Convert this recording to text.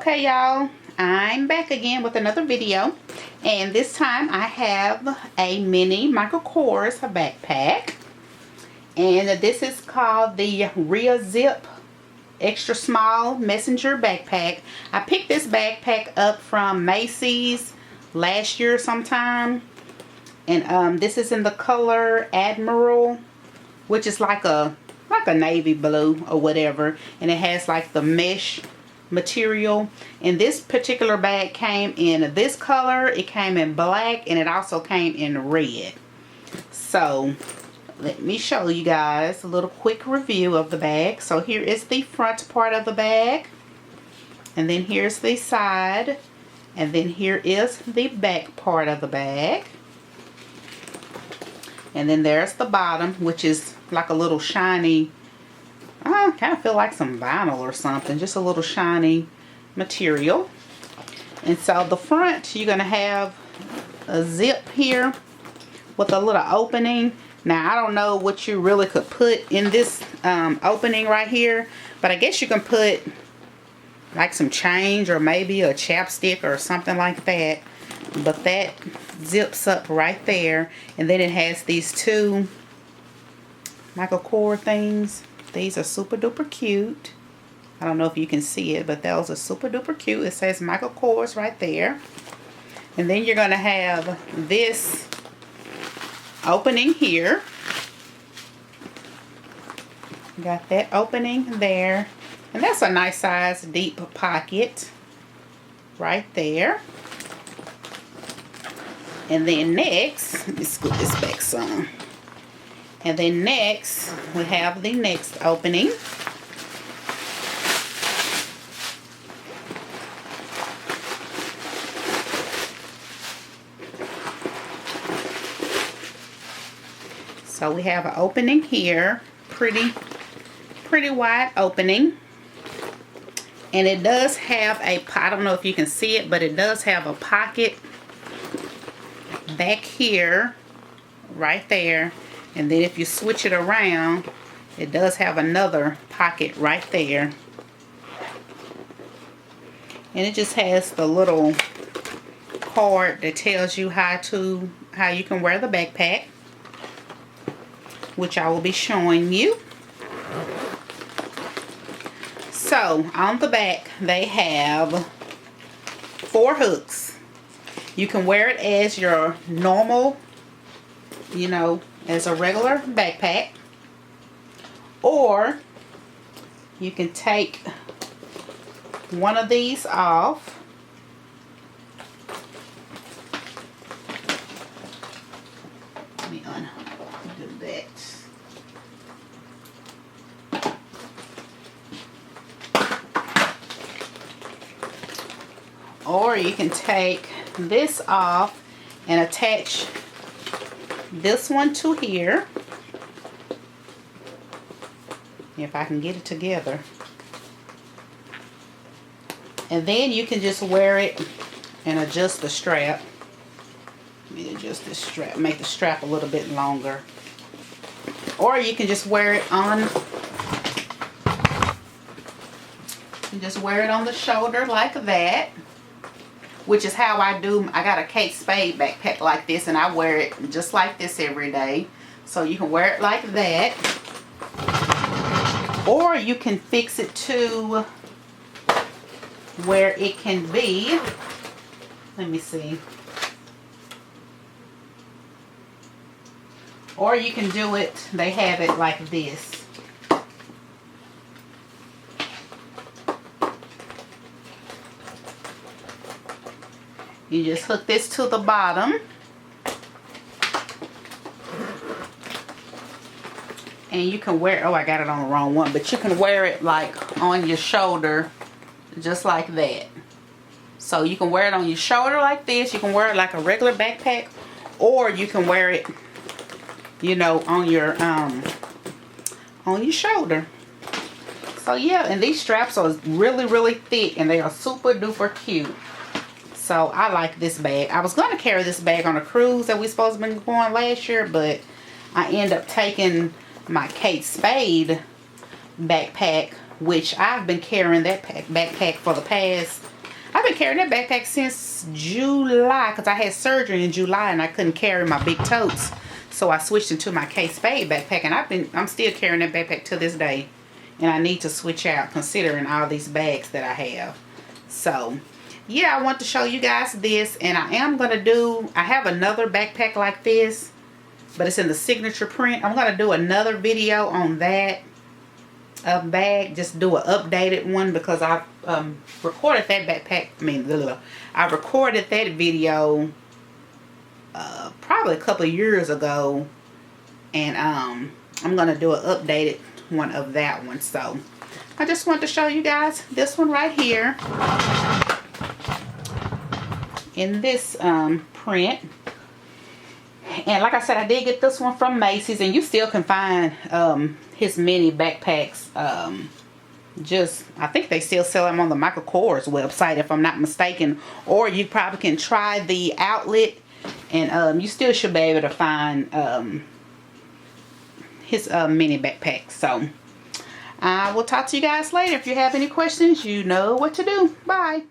Okay, y'all, I'm back again with another video, and this time I have a mini Michael Kors backpack, and this is called the Rhea Zip extra small messenger backpack. I picked this backpack up from Macy's last year sometime, and this is in the color Admiral, which is like a navy blue or whatever, and it has like the mesh material. And this particular bag came in this color, it came in black, and it also came in red. So let me show you guys a little quick review of the bag. So here is the front part of the bag, and then here's the side, and then here is the back part of the bag, and then there's the bottom, which is like a little shiny, I kind of feel like some vinyl or something, just a little shiny material. And so the front, you're going to have a zip here with a little opening. Now I don't know what you really could put in this opening right here, but I guess you can put like some change or maybe a chapstick or something like that. But that zips up right there, and then it has these two Michael Kors things. These are super duper cute. I don't know if you can see it, but those are super duper cute. It says Michael Kors right there. And then you're going to have this opening here. Got that opening there. And that's a nice size deep pocket right there. And then next, let me scoot this back some. And then next, we have the next opening. So we have an opening here, pretty wide opening. And it does have a, I don't know if you can see it, but it does have a pocket back here, right there. And then if you switch it around, it does have another pocket right there. And it just has the little card that tells you how you can wear the backpack, which I will be showing you. So on the back they have 4 hooks. You can wear it as your normal, you know, as a regular backpack, or you can take one of these off. Let me undo that. Or you can take this off and attach this one to here, if I can get it together. And then you can just wear it and adjust the strap. Let me adjust this strap, make the strap a little bit longer. Or you can just wear it on, the shoulder like that, which is how I do. I got a Kate Spade backpack like this, and I wear it just like this every day. So you can wear it like that, or you can fix it to where it can be, let me see, or you can do it, they have it like this. You just hook this to the bottom, and you can wear, oh, I got it on the wrong one, but you can wear it like on your shoulder just like that. So you can wear it on your shoulder like this, you can wear it like a regular backpack, or you can wear it, you know, on your shoulder. So yeah, and these straps are really thick, and they are super duper cute. So I like this bag. I was going to carry this bag on a cruise that we supposed to be going last year, but I end up taking my Kate Spade backpack, which I've been carrying that backpack for the past I've been carrying that backpack since July because I had surgery in July and I couldn't carry my big totes. So I switched into my K-Spade backpack, and I'm still carrying that backpack to this day. And I need to switch out considering all these bags that I have. So yeah, I want to show you guys this, and I have another backpack like this, but it's in the signature print. I'm going to do another video on that bag, just do an updated one, because I've recorded that backpack, I recorded that video probably a couple of years ago, and I'm going to do an updated one of that one. So I just want to show you guys this one right here in this print. And like I said, I did get this one from Macy's, and you still can find his mini backpacks. I think they still sell them on the Michael Kors website, if I'm not mistaken. Or you probably can try the outlet, and you still should be able to find his mini backpack. So I will talk to you guys later. If you have any questions, you know what to do. Bye.